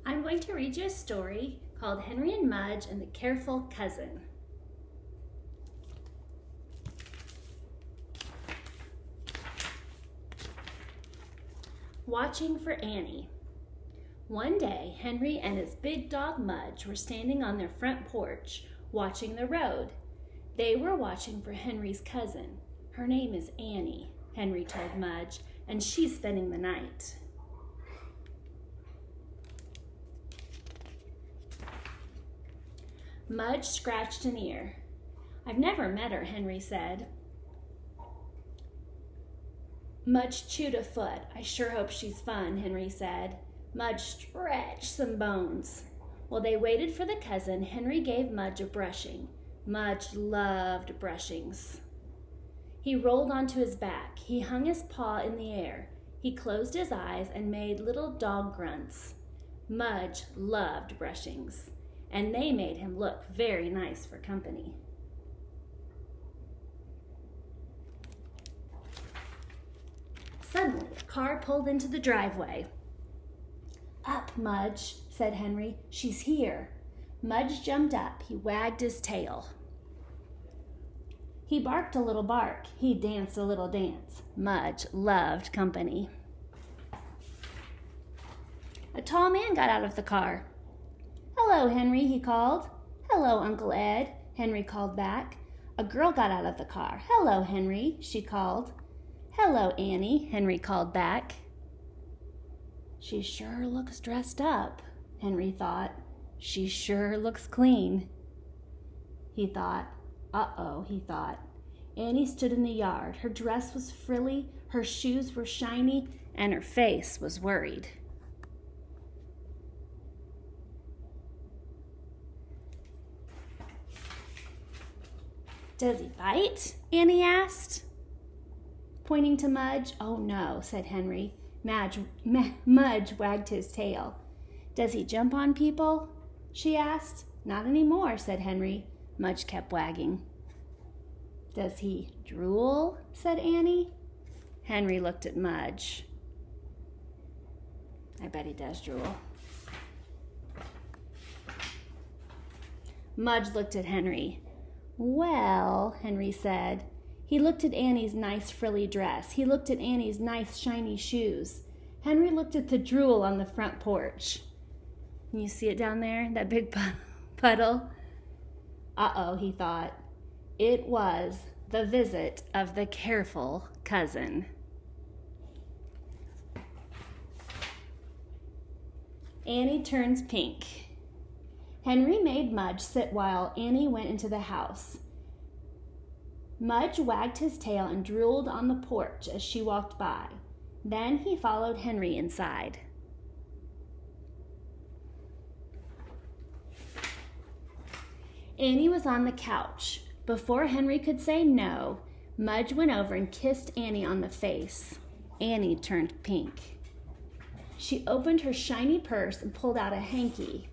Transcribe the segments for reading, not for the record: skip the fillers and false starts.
I'm going to read you a story called Henry and Mudge and the Careful Cousin. Watching for Annie. One day, Henry and his big dog Mudge were standing on their front porch, watching the road. They were watching for Henry's cousin. Her name is Annie, Henry told Mudge, and she's spending the night. Mudge scratched an ear. I've never met her, Henry said. Mudge chewed a foot. I sure hope she's fun, Henry said. Mudge stretched some bones. While they waited for the cousin, Henry gave Mudge a brushing. Mudge loved brushings. He rolled onto his back. He hung his paw in the air. He closed his eyes and made little dog grunts. Mudge loved brushings, and they made him look very nice for company. Suddenly, a car pulled into the driveway. Up, Mudge, said Henry. She's here. Mudge jumped up. He wagged his tail. He barked a little bark. He danced a little dance. Mudge loved company. A tall man got out of the car. Hello, Henry, he called. Hello, Uncle Ed, Henry called back. A girl got out of the car. Hello, Henry, she called. Hello, Annie, Henry called back. She sure looks dressed up, Henry thought. She sure looks clean. He thought, uh-oh, he thought. Annie stood in the yard. Her dress was frilly, her shoes were shiny, and her face was worried. Does he bite? Annie asked, pointing to Mudge. Oh no, said Henry. Mudge wagged his tail. Does he jump on people? She asked. Not anymore, said Henry. Mudge kept wagging. Does he drool? Said Annie. Henry looked at Mudge. I bet he does drool. Mudge looked at Henry. Well, Henry said. He looked at Annie's nice frilly dress. He looked at Annie's nice shiny shoes. Henry looked at the drool on the front porch. Can you see it down there, that big puddle? Uh-oh, he thought. It was the visit of the careful cousin. Annie turns pink. Henry made Mudge sit while Annie went into the house. Mudge wagged his tail and drooled on the porch as she walked by. Then he followed Henry inside. Annie was on the couch. Before Henry could say no, Mudge went over and kissed Annie on the face. Annie turned pink. She opened her shiny purse and pulled out a hanky.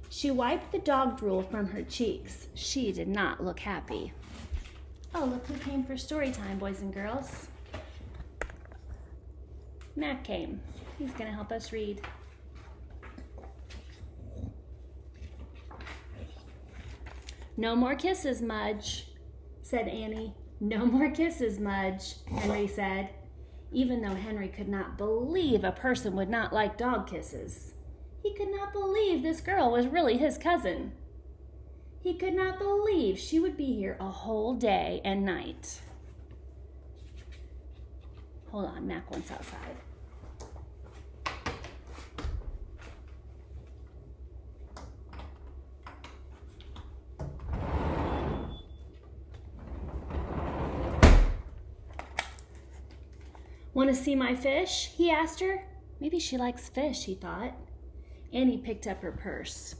She wiped the dog drool from her cheeks. She did not look happy. Oh, look who came for story time, boys and girls. Matt came. He's going to help us read. No more kisses, Mudge, said Annie. No more kisses, Mudge, Henry said, even though Henry could not believe a person would not like dog kisses. He could not believe this girl was really his cousin. He could not believe she would be here a whole day and night. Hold on, Mac wants outside. Want to see my fish? He asked her. Maybe she likes fish, he thought. Annie picked up her purse.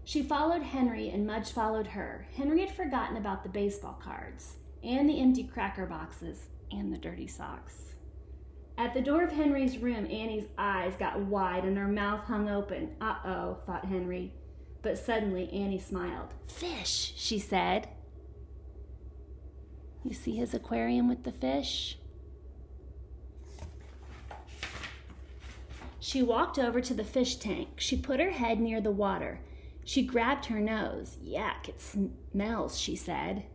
She followed Henry and Mudge followed her. Henry had forgotten about the baseball cards and the empty cracker boxes and the dirty socks. At the door of Henry's room, Annie's eyes got wide and her mouth hung open. Uh-oh, thought Henry. But suddenly Annie smiled. Fish, she said. You see his aquarium with the fish? She walked over to the fish tank. She put her head near the water. She grabbed her nose. Yuck, it smells, she said.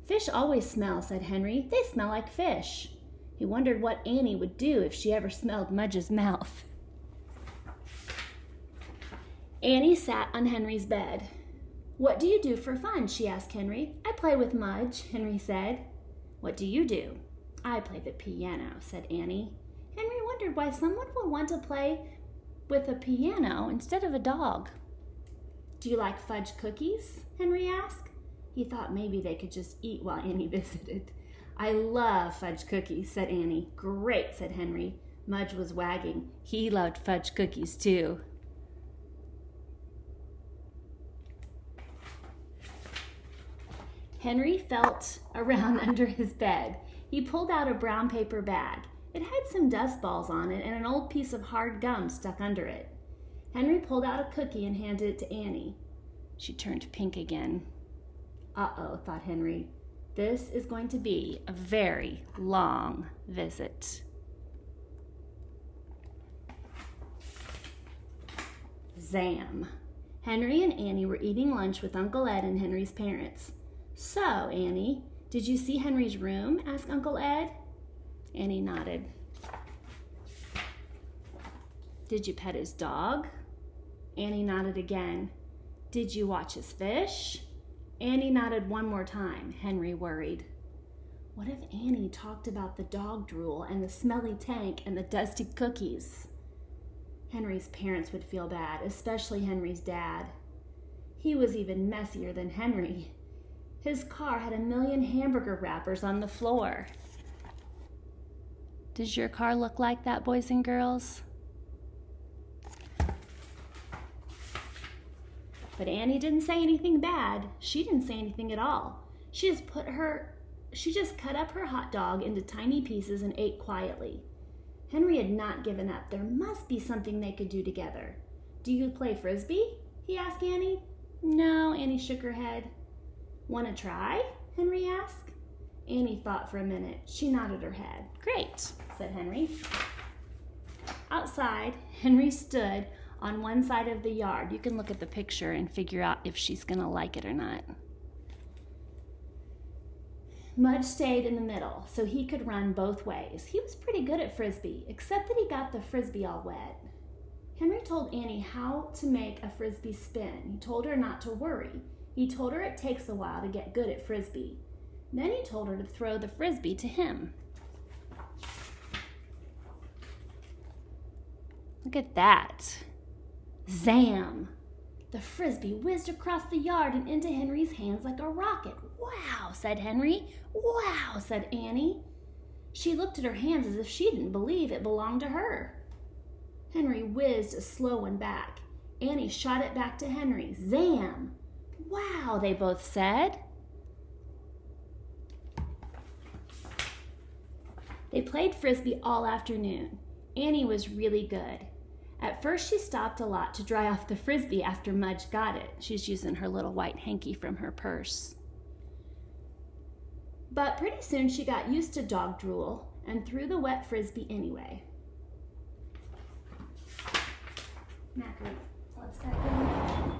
Fish always smell, said Henry. They smell like fish. He wondered what Annie would do if she ever smelled Mudge's mouth. Annie sat on Henry's bed. What do you do for fun? She asked Henry. I play with Mudge, Henry said. What do you do? I play the piano, said Annie. Henry wondered why someone would want to play with a piano instead of a dog. Do you like fudge cookies? Henry asked. He thought maybe they could just eat while Annie visited. I love fudge cookies, said Annie. Great, said Henry. Mudge was wagging. He loved fudge cookies too. Henry felt around under his bed. He pulled out a brown paper bag. It had some dust balls on it and an old piece of hard gum stuck under it. Henry pulled out a cookie and handed it to Annie. She turned pink again. Uh-oh, thought Henry. This is going to be a very long visit. Zam. Henry and Annie were eating lunch with Uncle Ed and Henry's parents. So, Annie, did you see Henry's room? Asked Uncle Ed. Annie nodded. Did you pet his dog? Annie nodded again. Did you watch his fish? Annie nodded one more time. Henry worried. What if Annie talked about the dog drool and the smelly tank and the dusty cookies? Henry's parents would feel bad, especially Henry's dad. He was even messier than Henry. His car had 1,000,000 hamburger wrappers on the floor. Does your car look like that, boys and girls? But Annie didn't say anything bad. She didn't say anything at all. She just cut up her hot dog into tiny pieces and ate quietly. Henry had not given up. There must be something they could do together. Do you play frisbee? He asked Annie. No, Annie shook her head. Want to try? Henry asked. Annie thought for a minute. She nodded her head. Great, said Henry. Outside, Henry stood on one side of the yard. You can look at the picture and figure out if she's going to like it or not. Mudge stayed in the middle so he could run both ways. He was pretty good at frisbee, except that he got the frisbee all wet. Henry told Annie how to make a frisbee spin. He told her not to worry. He told her it takes a while to get good at frisbee. Then he told her to throw the frisbee to him. Look at that. Zam! The frisbee whizzed across the yard and into Henry's hands like a rocket. Wow, said Henry. Wow, said Annie. She looked at her hands as if she didn't believe it belonged to her. Henry whizzed a slow one back. Annie shot it back to Henry. Zam! Wow, they both said. They played frisbee all afternoon. Annie was really good. At first, she stopped a lot to dry off the frisbee after Mudge got it. She's using her little white hanky from her purse. But pretty soon, she got used to dog drool and threw the wet frisbee anyway. Macri, let's get going.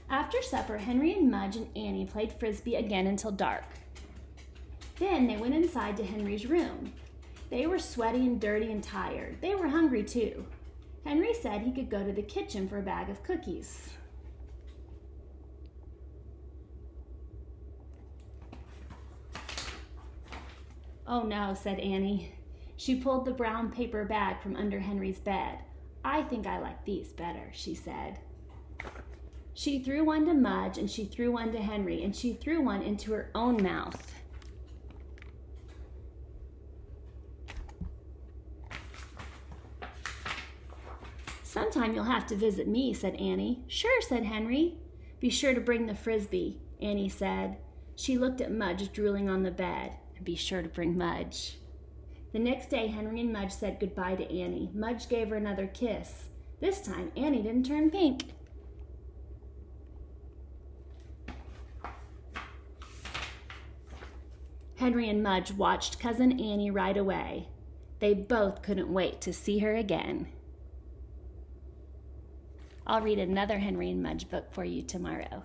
After supper, Henry and Mudge and Annie played frisbee again until dark. Then they went inside to Henry's room. They were sweaty and dirty and tired. They were hungry too. Henry said he could go to the kitchen for a bag of cookies. Oh no, said Annie. She pulled the brown paper bag from under Henry's bed. I think I like these better, she said. She threw one to Mudge and she threw one to Henry and she threw one into her own mouth. Sometime you'll have to visit me, said Annie. Sure, said Henry. Be sure to bring the frisbee, Annie said. She looked at Mudge drooling on the bed. And be sure to bring Mudge. The next day, Henry and Mudge said goodbye to Annie. Mudge gave her another kiss. This time, Annie didn't turn pink. Henry and Mudge watched Cousin Annie ride away. They both couldn't wait to see her again. I'll read another Henry and Mudge book for you tomorrow.